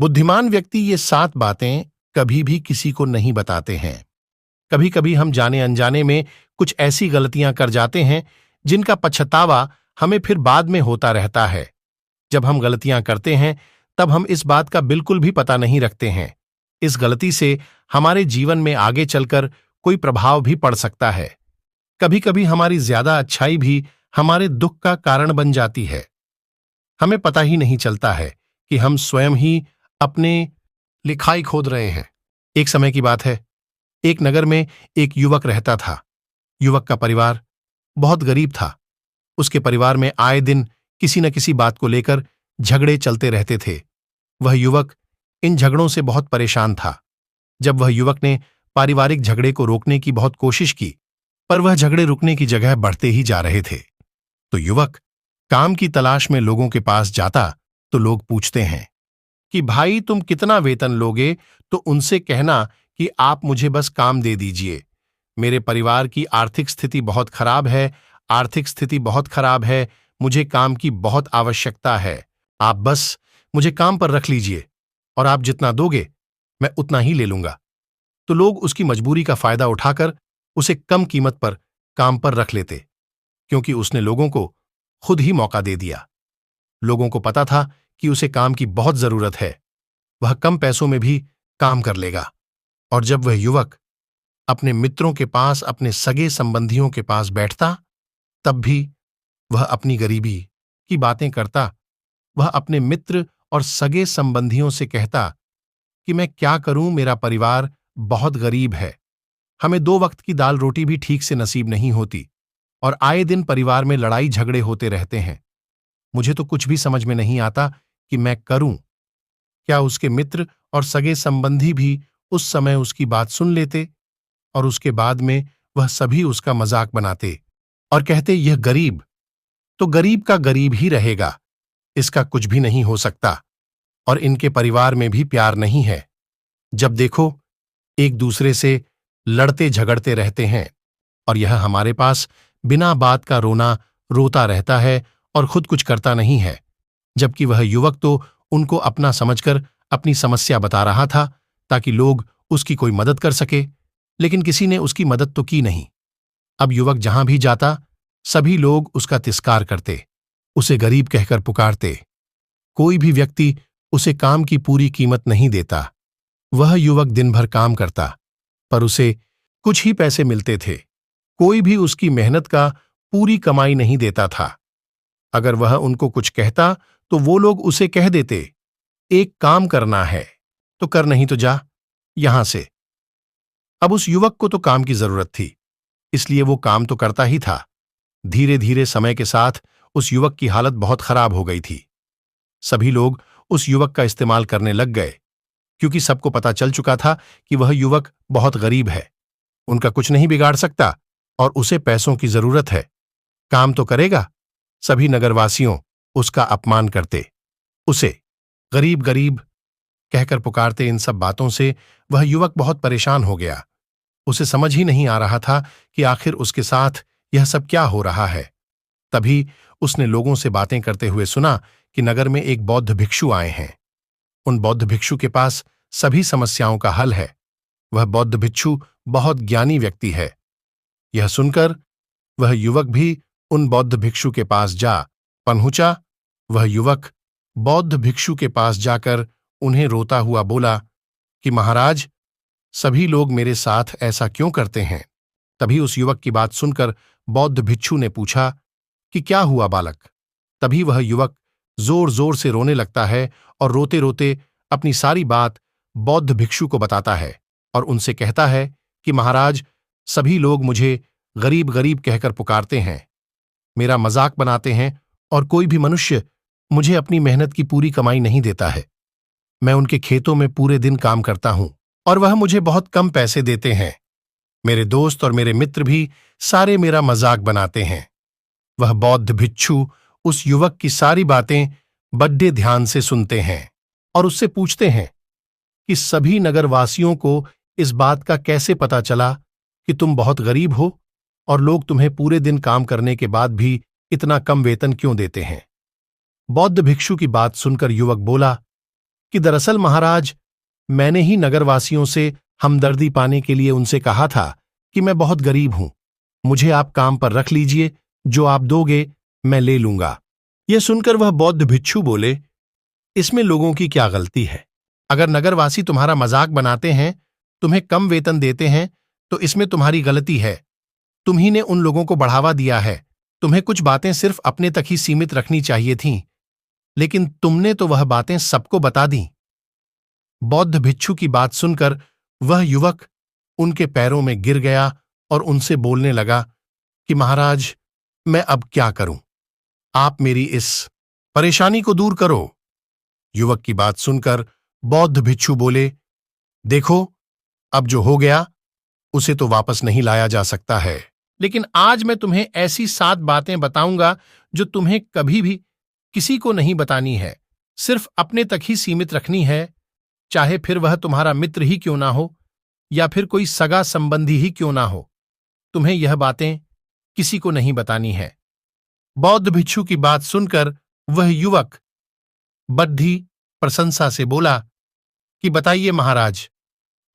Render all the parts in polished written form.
बुद्धिमान व्यक्ति ये 7 बातें कभी भी किसी को नहीं बताते हैं। कभी कभी हम जाने अनजाने में कुछ ऐसी गलतियां कर जाते हैं जिनका पछतावा हमें फिर बाद में होता रहता है। जब हम गलतियां करते हैं तब हम इस बात का बिल्कुल भी पता नहीं रखते हैं। इस गलती से हमारे जीवन में आगे चलकर कोई प्रभाव भी पड़ सकता है। कभी कभी हमारी ज्यादा अच्छाई भी हमारे दुख का कारण बन जाती है। हमें पता ही नहीं चलता है कि हम स्वयं ही अपने लिखाई खोद रहे हैं। एक समय की बात है, एक नगर में एक युवक रहता था। युवक का परिवार बहुत गरीब था। उसके परिवार में आए दिन किसी न किसी बात को लेकर झगड़े चलते रहते थे। वह युवक इन झगड़ों से बहुत परेशान था। जब वह युवक ने पारिवारिक झगड़े को रोकने की बहुत कोशिश की, पर वह झगड़े रुकने की जगह बढ़ते ही जा रहे थे। तो युवक काम की तलाश में लोगों के पास जाता तो लोग पूछते हैं कि भाई तुम कितना वेतन लोगे, तो उनसे कहना कि आप मुझे बस काम दे दीजिए। मेरे परिवार की आर्थिक स्थिति बहुत खराब है, आर्थिक स्थिति बहुत खराब है, मुझे काम की बहुत आवश्यकता है। आप बस मुझे काम पर रख लीजिए और आप जितना दोगे मैं उतना ही ले लूंगा। तो लोग उसकी मजबूरी का फायदा उठाकर उसे कम कीमत पर काम पर रख लेते, क्योंकि उसने लोगों को खुद ही मौका दे दिया। लोगों को पता था कि उसे काम की बहुत जरूरत है, वह कम पैसों में भी काम कर लेगा। और जब वह युवक अपने मित्रों के पास, अपने सगे संबंधियों के पास बैठता, तब भी वह अपनी गरीबी की बातें करता। वह अपने मित्र और सगे संबंधियों से कहता कि मैं क्या करूं, मेरा परिवार बहुत गरीब है, हमें 2 वक्त की दाल रोटी भी ठीक से नसीब नहीं होती और आए दिन परिवार में लड़ाई झगड़े होते रहते हैं। मुझे तो कुछ भी समझ में नहीं आता कि मैं करूं। क्या उसके मित्र और सगे संबंधी भी उस समय उसकी बात सुन लेते और उसके बाद में वह सभी उसका मजाक बनाते और कहते यह गरीब तो गरीब का गरीब ही रहेगा, इसका कुछ भी नहीं हो सकता और इनके परिवार में भी प्यार नहीं है। जब देखो एक दूसरे से लड़ते झगड़ते रहते हैं और यह हमारे पास बिना बात का रोना रोता रहता है और खुद कुछ करता नहीं है। जबकि वह युवक तो उनको अपना समझकर अपनी समस्या बता रहा था ताकि लोग उसकी कोई मदद कर सके, लेकिन किसी ने उसकी मदद तो की नहीं। अब युवक जहां भी जाता सभी लोग उसका तिरस्कार करते, उसे गरीब कहकर पुकारते। कोई भी व्यक्ति उसे काम की पूरी कीमत नहीं देता। वह युवक दिन भर काम करता पर उसे कुछ ही पैसे मिलते थे। कोई भी उसकी मेहनत का पूरी कमाई नहीं देता था। अगर वह उनको कुछ कहता तो वो लोग उसे कह देते, एक काम करना है तो कर, नहीं तो जा यहां से। अब उस युवक को तो काम की जरूरत थी, इसलिए वो काम तो करता ही था। धीरे धीरे समय के साथ उस युवक की हालत बहुत खराब हो गई थी। सभी लोग उस युवक का इस्तेमाल करने लग गए, क्योंकि सबको पता चल चुका था कि वह युवक बहुत गरीब है, उनका कुछ नहीं बिगाड़ सकता और उसे पैसों की जरूरत है। काम तो करेगा। सभी नगरवासियों उसका अपमान करते, उसे गरीब गरीब कहकर पुकारते। इन सब बातों से वह युवक बहुत परेशान हो गया। उसे समझ ही नहीं आ रहा था कि आखिर उसके साथ यह सब क्या हो रहा है। तभी उसने लोगों से बातें करते हुए सुना कि नगर में एक बौद्ध भिक्षु आए हैं। उन बौद्ध भिक्षु के पास सभी समस्याओं का हल है। वह बौद्ध भिक्षु बहुत ज्ञानी व्यक्ति है। यह सुनकर वह युवक भी उन बौद्ध भिक्षु के पास जा पहुंचा। वह युवक बौद्ध भिक्षु के पास जाकर उन्हें रोता हुआ बोला कि महाराज, सभी लोग मेरे साथ ऐसा क्यों करते हैं। तभी उस युवक की बात सुनकर बौद्ध भिक्षु ने पूछा कि क्या हुआ बालक। तभी वह युवक जोर जोर से रोने लगता है और रोते रोते अपनी सारी बात बौद्ध भिक्षु को बताता है और उनसे कहता है कि महाराज, सभी लोग मुझे गरीब गरीब कहकर पुकारते हैं, मेरा मजाक बनाते हैं और कोई भी मनुष्य मुझे अपनी मेहनत की पूरी कमाई नहीं देता है। मैं उनके खेतों में पूरे दिन काम करता हूं और वह मुझे बहुत कम पैसे देते हैं। मेरे दोस्त और मेरे मित्र भी सारे मेरा मजाक बनाते हैं। वह बौद्ध भिक्षु उस युवक की सारी बातें बड़े ध्यान से सुनते हैं और उससे पूछते हैं कि सभी नगरवासियों को इस बात का कैसे पता चला कि तुम बहुत गरीब हो और लोग तुम्हें पूरे दिन काम करने के बाद भी इतना कम वेतन क्यों देते हैं। बौद्ध भिक्षु की बात सुनकर युवक बोला कि दरअसल महाराज, मैंने ही नगरवासियों से हमदर्दी पाने के लिए उनसे कहा था कि मैं बहुत गरीब हूं, मुझे आप काम पर रख लीजिए, जो आप दोगे मैं ले लूंगा। यह सुनकर वह बौद्ध भिक्षु बोले, इसमें लोगों की क्या गलती है? अगर नगरवासी तुम्हारा मजाक बनाते हैं, तुम्हें कम वेतन देते हैं, तो इसमें तुम्हारी गलती है। तुम ही ने उन लोगों को बढ़ावा दिया है। तुम्हें कुछ बातें सिर्फ अपने तक ही सीमित रखनी चाहिए थीं, लेकिन तुमने तो वह बातें सबको बता दी। बौद्ध भिक्षु की बात सुनकर वह युवक उनके पैरों में गिर गया और उनसे बोलने लगा कि महाराज, मैं अब क्या करूं? आप मेरी इस परेशानी को दूर करो। युवक की बात सुनकर बौद्ध भिक्षु बोले, देखो, अब जो हो गया उसे तो वापस नहीं लाया जा सकता है, लेकिन आज मैं तुम्हें ऐसी 7 बातें बताऊंगा जो तुम्हें कभी भी किसी को नहीं बतानी है, सिर्फ अपने तक ही सीमित रखनी है, चाहे फिर वह तुम्हारा मित्र ही क्यों ना हो या फिर कोई सगा संबंधी ही क्यों ना हो। तुम्हें यह बातें किसी को नहीं बतानी है। बौद्ध भिक्षु की बात सुनकर वह युवक बड्ढी प्रशंसा से बोला कि बताइए महाराज,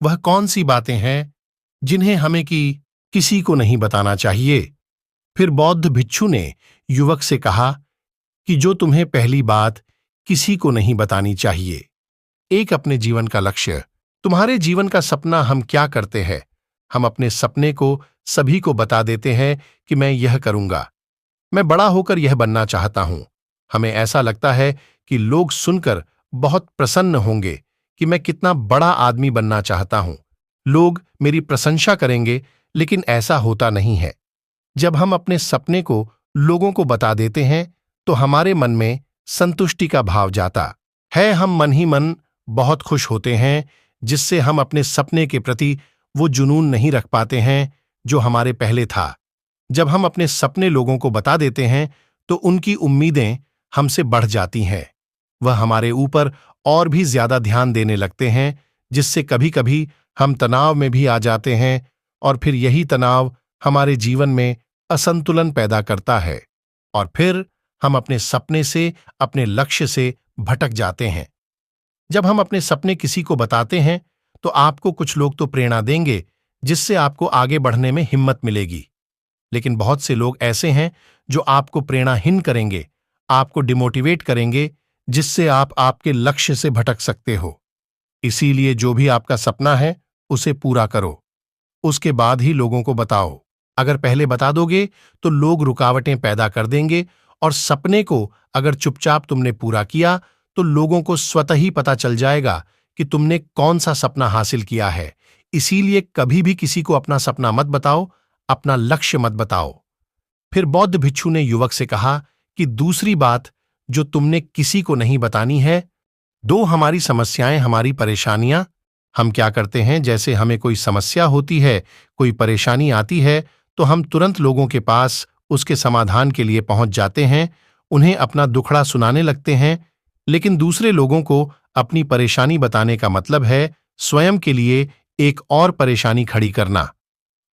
वह कौन सी बातें हैं जिन्हें हमें किसी को नहीं बताना चाहिए? फिर बौद्ध भिक्षु ने युवक से कहा कि जो तुम्हें पहली बात किसी को नहीं बतानी चाहिए, एक अपने जीवन का लक्ष्य। तुम्हारे जीवन का सपना हम क्या करते हैं? हम अपने सपने को सभी को बता देते हैं कि मैं यह करूंगा, मैं बड़ा होकर यह बनना चाहता हूं। हमें ऐसा लगता है कि लोग सुनकर बहुत प्रसन्न होंगे कि मैं कितना बड़ा आदमी बनना चाहता हूं, लोग मेरी प्रशंसा करेंगे, लेकिन ऐसा होता नहीं है। जब हम अपने सपने को लोगों को बता देते हैं तो हमारे मन में संतुष्टि का भाव जाता है। हम मन ही मन बहुत खुश होते हैं, जिससे हम अपने सपने के प्रति वो जुनून नहीं रख पाते हैं जो हमारे पहले था। जब हम अपने सपने लोगों को बता देते हैं तो उनकी उम्मीदें हमसे बढ़ जाती हैं। वह हमारे ऊपर और भी ज्यादा ध्यान देने लगते हैं, जिससे कभी कभी हम तनाव में भी आ जाते हैं, और फिर यही तनाव हमारे जीवन में असंतुलन पैदा करता है, और फिर हम अपने सपने से, अपने लक्ष्य से भटक जाते हैं। जब हम अपने सपने किसी को बताते हैं तो आपको कुछ लोग तो प्रेरणा देंगे, जिससे आपको आगे बढ़ने में हिम्मत मिलेगी, लेकिन बहुत से लोग ऐसे हैं जो आपको प्रेरणाहीन करेंगे, आपको डिमोटिवेट करेंगे, जिससे आप आपके लक्ष्य से भटक सकते हो। इसीलिए जो भी आपका सपना है उसे पूरा करो, उसके बाद ही लोगों को बताओ। अगर पहले बता दोगे तो लोग रुकावटें पैदा कर देंगे, और सपने को अगर चुपचाप तुमने पूरा किया तो लोगों को स्वतः ही पता चल जाएगा कि तुमने कौन सा सपना हासिल किया है। इसीलिए कभी भी किसी को अपना सपना मत बताओ, अपना लक्ष्य मत बताओ। फिर बौद्ध भिक्षु ने युवक से कहा कि दूसरी बात जो तुमने किसी को नहीं बतानी है, दो हमारी समस्याएं, हमारी परेशानियां। हम क्या करते हैं, जैसे हमें कोई समस्या होती है, कोई परेशानी आती है, तो हम तुरंत लोगों के पास उसके समाधान के लिए पहुंच जाते हैं, उन्हें अपना दुखड़ा सुनाने लगते हैं। लेकिन दूसरे लोगों को अपनी परेशानी बताने का मतलब है स्वयं के लिए एक और परेशानी खड़ी करना,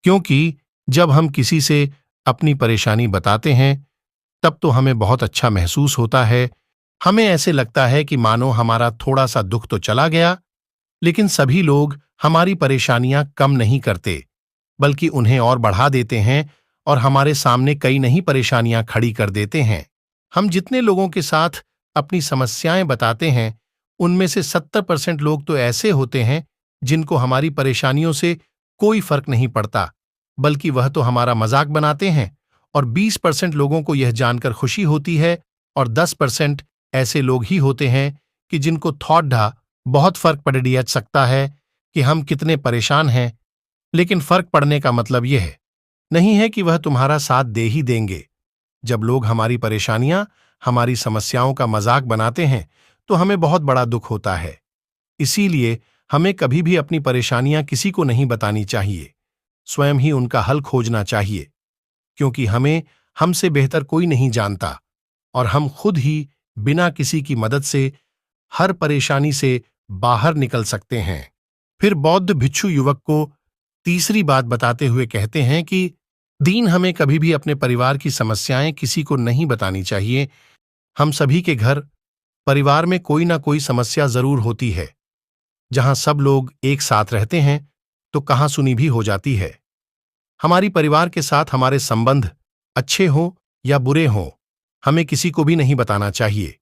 क्योंकि जब हम किसी से अपनी परेशानी बताते हैं तब तो हमें बहुत अच्छा महसूस होता है। हमें ऐसे लगता है कि मानो हमारा थोड़ा सा दुख तो चला गया, लेकिन सभी लोग हमारी परेशानियां कम नहीं करते, बल्कि उन्हें और बढ़ा देते हैं और हमारे सामने कई नई परेशानियां खड़ी कर देते हैं। हम जितने लोगों के साथ अपनी समस्याएं बताते हैं, उनमें से 70% लोग तो ऐसे होते हैं जिनको हमारी परेशानियों से कोई फर्क नहीं पड़ता, बल्कि वह तो हमारा मजाक बनाते हैं, और 20% लोगों को यह जानकर खुशी होती है, और 10% ऐसे लोग ही होते हैं कि जिनको थोड़ा बहुत फर्क पड़ सकता है कि हम कितने परेशान हैं। लेकिन फर्क पड़ने का मतलब यह नहीं है कि वह तुम्हारा साथ दे ही देंगे। जब लोग हमारी परेशानियां, हमारी समस्याओं का मजाक बनाते हैं तो हमें बहुत बड़ा दुख होता है। इसीलिए हमें कभी भी अपनी परेशानियां किसी को नहीं बतानी चाहिए, स्वयं ही उनका हल खोजना चाहिए, क्योंकि हमें हमसे बेहतर कोई नहीं जानता, और हम खुद ही बिना किसी की मदद से हर परेशानी से बाहर निकल सकते हैं। फिर बौद्ध भिक्षु युवक को तीसरी बात बताते हुए कहते हैं कि दीन हमें कभी भी अपने परिवार की समस्याएं किसी को नहीं बतानी चाहिए। हम सभी के घर परिवार में कोई ना कोई समस्या जरूर होती है। जहां सब लोग एक साथ रहते हैं तो कहासुनी भी हो जाती है। हमारी परिवार के साथ हमारे संबंध अच्छे हों या बुरे हों, हमें किसी को भी नहीं बताना चाहिए।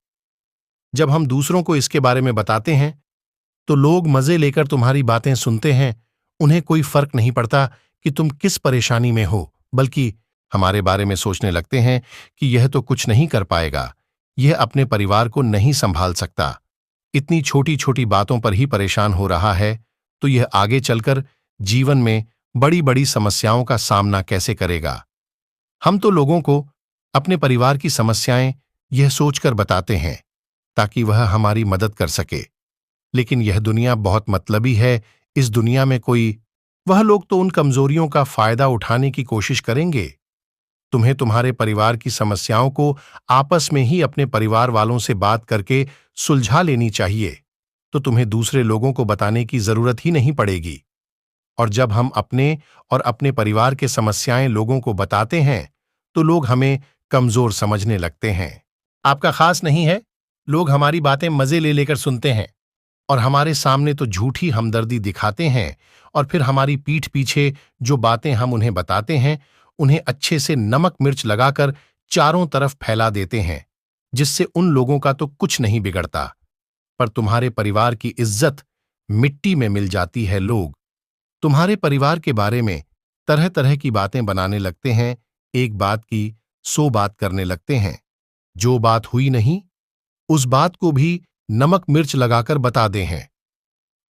जब हम दूसरों को इसके बारे में बताते हैं तो लोग मजे लेकर तुम्हारी बातें सुनते हैं। उन्हें कोई फर्क नहीं पड़ता कि तुम किस परेशानी में हो, बल्कि हमारे बारे में सोचने लगते हैं कि यह तो कुछ नहीं कर पाएगा, यह अपने परिवार को नहीं संभाल सकता, इतनी छोटी छोटी बातों पर ही परेशान हो रहा है, तो यह आगे चलकर जीवन में बड़ी बड़ी समस्याओं का सामना कैसे करेगा। हम तो लोगों को अपने परिवार की समस्याएं यह सोचकर बताते हैं ताकि वह हमारी मदद कर सके। लेकिन यह दुनिया बहुत मतलबी है। इस दुनिया में वह लोग तो उन कमजोरियों का फायदा उठाने की कोशिश करेंगे। तुम्हें तुम्हारे परिवार की समस्याओं को आपस में ही अपने परिवार वालों से बात करके सुलझा लेनी चाहिए, तो तुम्हें दूसरे लोगों को बताने की जरूरत ही नहीं पड़ेगी। और जब हम अपने और अपने परिवार के समस्याएं लोगों को बताते हैं तो लोग हमें कमजोर समझने लगते हैं। आपका खास नहीं है, लोग हमारी बातें मजे ले लेकर सुनते हैं और हमारे सामने तो झूठी हमदर्दी दिखाते हैं, और फिर हमारी पीठ पीछे जो बातें हम उन्हें बताते हैं उन्हें अच्छे से नमक मिर्च लगाकर चारों तरफ फैला देते हैं, जिससे उन लोगों का तो कुछ नहीं बिगड़ता, पर तुम्हारे परिवार की इज्जत मिट्टी में मिल जाती है। लोग तुम्हारे परिवार के बारे में तरह तरह की बातें बनाने लगते हैं, एक बात की 100 बात करने लगते हैं। जो बात हुई नहीं उस बात को भी नमक मिर्च लगाकर बता दे हैं।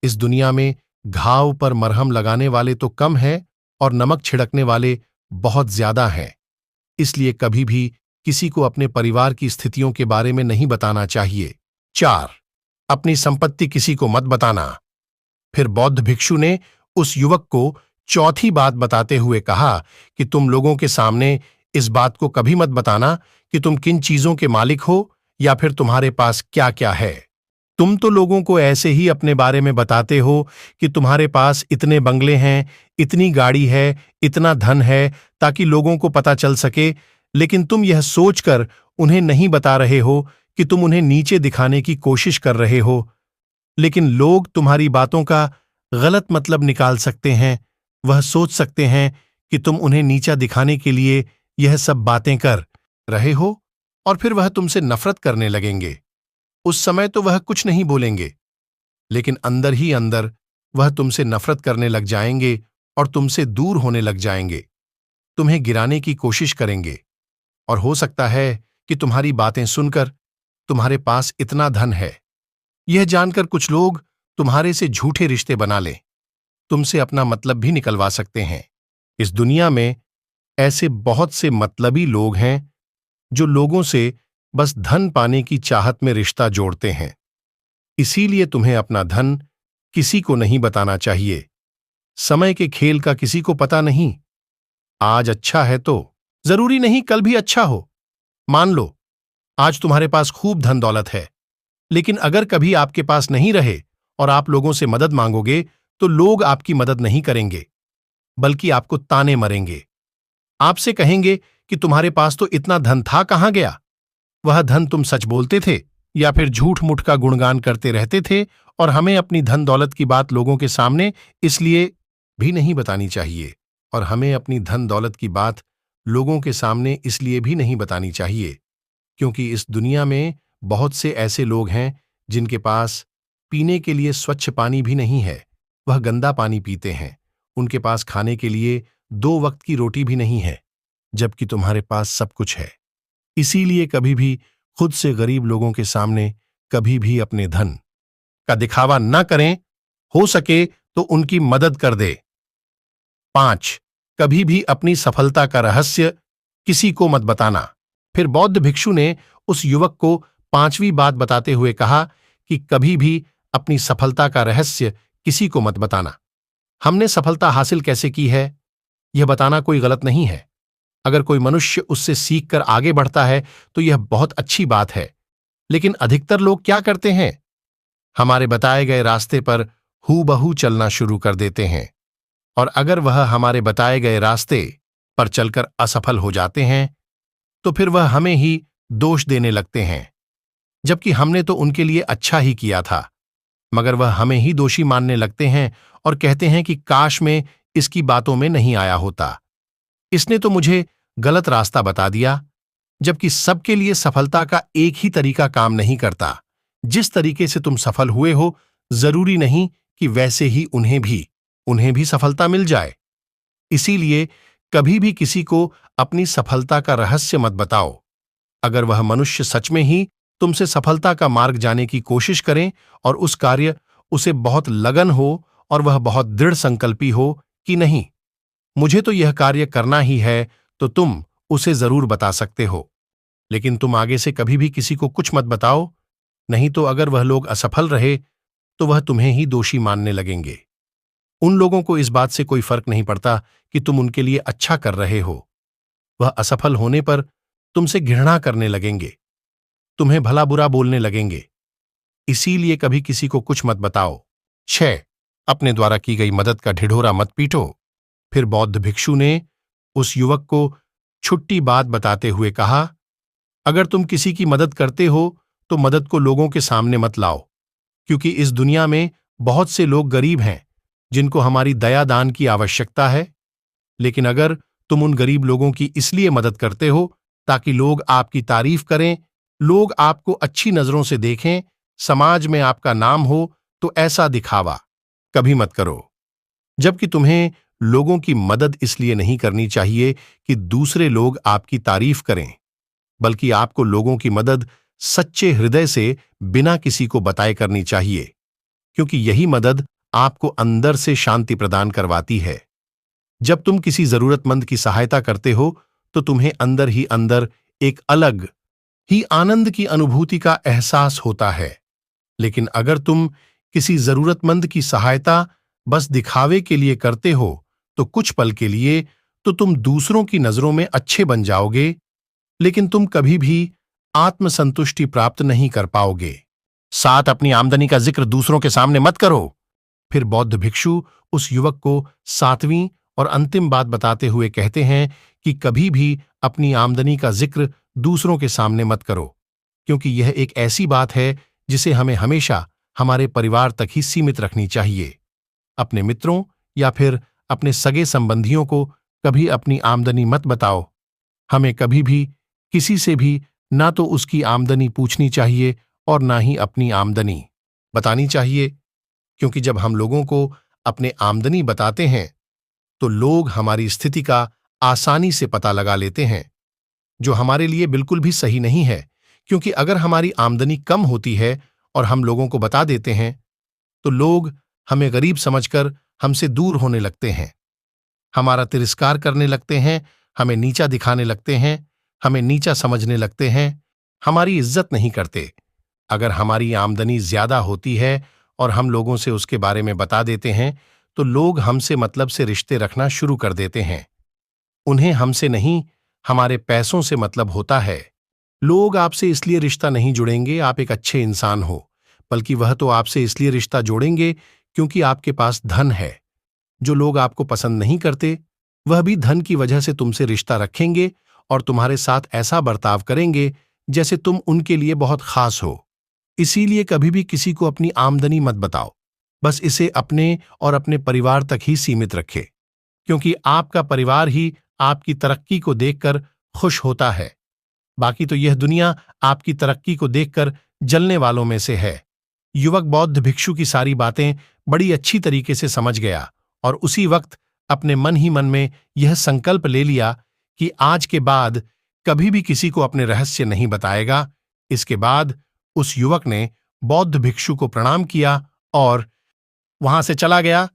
इस दुनिया में घाव पर मरहम लगाने वाले तो कम हैं और नमक छिड़कने वाले बहुत ज्यादा हैं। इसलिए कभी भी किसी को अपने परिवार की स्थितियों के बारे में नहीं बताना चाहिए। 4. अपनी संपत्ति किसी को मत बताना। फिर बौद्ध भिक्षु ने उस युवक को चौथी बात बताते हुए कहा कि तुम लोगों के सामने इस बात को कभी मत बताना कि तुम किन चीजों के मालिक हो या फिर तुम्हारे पास क्या क्या है। तुम तो लोगों को ऐसे ही अपने बारे में बताते हो कि तुम्हारे पास इतने बंगले हैं, इतनी गाड़ी है, इतना धन है, ताकि लोगों को पता चल सके, लेकिन तुम यह सोचकर उन्हें नहीं बता रहे हो कि तुम उन्हें नीचे दिखाने की कोशिश कर रहे हो। लेकिन लोग तुम्हारी बातों का गलत मतलब निकाल सकते हैं। वह सोच सकते हैं कि तुम उन्हें नीचा दिखाने के लिए यह सब बातें कर रहे हो, और फिर वह तुमसे नफरत करने लगेंगे। उस समय तो वह कुछ नहीं बोलेंगे, लेकिन अंदर ही अंदर वह तुमसे नफरत करने लग जाएंगे और तुमसे दूर होने लग जाएंगे। तुम्हें गिराने की कोशिश करेंगे, और हो सकता है कि तुम्हारी बातें सुनकर तुम्हारे पास इतना धन है, यह जानकर कुछ लोग तुम्हारे से झूठे रिश्ते बना लें, तुमसे अपना मतलब भी निकलवा सकते हैं। इस दुनिया में ऐसे बहुत से मतलबी लोग हैं जो लोगों से बस धन पाने की चाहत में रिश्ता जोड़ते हैं। इसीलिए तुम्हें अपना धन किसी को नहीं बताना चाहिए। समय के खेल का किसी को पता नहीं। आज अच्छा है तो जरूरी नहीं कल भी अच्छा हो। मान लो आज तुम्हारे पास खूब धन दौलत है, लेकिन अगर कभी आपके पास नहीं रहे और आप लोगों से मदद मांगोगे तो लोग आपकी मदद नहीं करेंगे, बल्कि आपको ताने मरेंगे। आपसे कहेंगे कि तुम्हारे पास तो इतना धन था, कहां गया? वह धन तुम सच बोलते थे या फिर झूठ मूठ का गुणगान करते रहते थे? और हमें अपनी धन दौलत की बात लोगों के सामने इसलिए भी नहीं बतानी चाहिए, और हमें अपनी धन दौलत की बात लोगों के सामने इसलिए भी नहीं बतानी चाहिए क्योंकि इस दुनिया में बहुत से ऐसे लोग हैं जिनके पास पीने के लिए स्वच्छ पानी भी नहीं है, वह गंदा पानी पीते हैं। उनके पास खाने के लिए 2 वक्त की रोटी भी नहीं है, जबकि तुम्हारे पास सब कुछ है। इसीलिए कभी भी खुद से गरीब लोगों के सामने कभी भी अपने धन का दिखावा न करें, हो सके तो उनकी मदद कर दे। 5. कभी भी अपनी सफलता का रहस्य किसी को मत बताना। फिर बौद्ध भिक्षु ने उस युवक को 5वीं बात बताते हुए कहा कि कभी भी अपनी सफलता का रहस्य किसी को मत बताना। हमने सफलता हासिल कैसे की है यह बताना कोई गलत नहीं है। अगर कोई मनुष्य उससे सीखकर आगे बढ़ता है तो यह बहुत अच्छी बात है, लेकिन अधिकतर लोग क्या करते हैं, हमारे बताए गए रास्ते पर हूबहू चलना शुरू कर देते हैं, और अगर वह हमारे बताए गए रास्ते पर चलकर असफल हो जाते हैं तो फिर वह हमें ही दोष देने लगते हैं। जबकि हमने तो उनके लिए अच्छा ही किया था। मगर वह हमें ही दोषी मानने लगते हैं और कहते हैं कि काश मैं इसकी बातों में नहीं आया होता, इसने तो मुझे गलत रास्ता बता दिया। जबकि सबके लिए सफलता का एक ही तरीका काम नहीं करता। जिस तरीके से तुम सफल हुए हो, जरूरी नहीं कि वैसे ही उन्हें भी सफलता मिल जाए। इसीलिए कभी भी किसी को अपनी सफलता का रहस्य मत बताओ। अगर वह मनुष्य सच में ही तुमसे सफलता का मार्ग जाने की कोशिश करें और उस कार्य उसे बहुत लगन हो और वह बहुत दृढ़ संकल्पी हो कि नहीं, मुझे तो यह कार्य करना ही है, तो तुम उसे जरूर बता सकते हो। लेकिन तुम आगे से कभी भी किसी को कुछ मत बताओ, नहीं तो अगर वह लोग असफल रहे तो वह तुम्हें ही दोषी मानने लगेंगे। उन लोगों को इस बात से कोई फर्क नहीं पड़ता कि तुम उनके लिए अच्छा कर रहे हो। वह असफल होने पर तुमसे घृणा करने लगेंगे, तुम्हें भला बुरा बोलने लगेंगे। इसीलिए कभी किसी को कुछ मत बताओ। 6. अपने द्वारा की गई मदद का ढिढोरा मत पीटो। फिर बौद्ध भिक्षु ने उस युवक को छुट्टी बात बताते हुए कहा, अगर तुम किसी की मदद करते हो तो मदद को लोगों के सामने मत लाओ, क्योंकि इस दुनिया में बहुत से लोग गरीब हैं जिनको हमारी दया दान की आवश्यकता है। लेकिन अगर तुम उन गरीब लोगों की इसलिए मदद करते हो ताकि लोग आपकी तारीफ करें, लोग आपको अच्छी नजरों से देखें, समाज में आपका नाम हो, तो ऐसा दिखावा कभी मत करो। जबकि तुम्हें लोगों की मदद इसलिए नहीं करनी चाहिए कि दूसरे लोग आपकी तारीफ करें, बल्कि आपको लोगों की मदद सच्चे हृदय से बिना किसी को बताए करनी चाहिए, क्योंकि यही मदद आपको अंदर से शांति प्रदान करवाती है। जब तुम किसी जरूरतमंद की सहायता करते हो तो तुम्हें अंदर ही अंदर एक अलग ही आनंद की अनुभूति का एहसास होता है। लेकिन अगर तुम किसी जरूरतमंद की सहायता बस दिखावे के लिए करते हो तो कुछ पल के लिए तो तुम दूसरों की नजरों में अच्छे बन जाओगे, लेकिन तुम कभी भी आत्मसंतुष्टि प्राप्त नहीं कर पाओगे। 7. अपनी आमदनी का जिक्र दूसरों के सामने मत करो। फिर बौद्ध भिक्षु उस युवक को 7वीं और अंतिम बात बताते हुए कहते हैं कि कभी भी अपनी आमदनी का जिक्र दूसरों के सामने मत करो, क्योंकि यह एक ऐसी बात है जिसे हमें हमेशा हमारे परिवार तक ही सीमित रखनी चाहिए। अपने मित्रों या फिर अपने सगे संबंधियों को कभी अपनी आमदनी मत बताओ। हमें कभी भी किसी से भी ना तो उसकी आमदनी पूछनी चाहिए और ना ही अपनी आमदनी बतानी चाहिए, क्योंकि जब हम लोगों को अपने आमदनी बताते हैं तो लोग हमारी स्थिति का आसानी से पता लगा लेते हैं, जो हमारे लिए बिल्कुल भी सही नहीं है। क्योंकि अगर हमारी आमदनी कम होती है और हम लोगों को बता देते हैं तो लोग हमें गरीब समझकर हमसे दूर होने लगते हैं, हमारा तिरस्कार करने लगते हैं, हमें नीचा दिखाने लगते हैं, हमें नीचा समझने लगते हैं, हमारी इज्जत नहीं करते। अगर हमारी आमदनी ज्यादा होती है और हम लोगों से उसके बारे में बता देते हैं तो लोग हमसे मतलब से रिश्ते रखना शुरू कर देते हैं। उन्हें हमसे नहीं, हमारे पैसों से मतलब होता है। लोग आपसे इसलिए रिश्ता नहीं जुड़ेंगे आप एक अच्छे इंसान हो, बल्कि वह तो आपसे इसलिए रिश्ता जोड़ेंगे क्योंकि आपके पास धन है। जो लोग आपको पसंद नहीं करते वह भी धन की वजह से तुमसे रिश्ता रखेंगे और तुम्हारे साथ ऐसा बर्ताव करेंगे जैसे तुम उनके लिए बहुत खास हो। इसीलिए कभी भी किसी को अपनी आमदनी मत बताओ, बस इसे अपने और अपने परिवार तक ही सीमित रखे, क्योंकि आपका परिवार ही आपकी तरक्की को देखकर खुश होता है। बाकी तो यह दुनिया आपकी तरक्की को देखकर जलने वालों में से है। युवक बौद्ध भिक्षु की सारी बातें बड़ी अच्छी तरीके से समझ गया और उसी वक्त अपने मन ही मन में यह संकल्प ले लिया कि आज के बाद कभी भी किसी को अपने रहस्य नहीं बताएगा। इसके बाद उस युवक ने बौद्ध भिक्षु को प्रणाम किया और वहां से चला गया।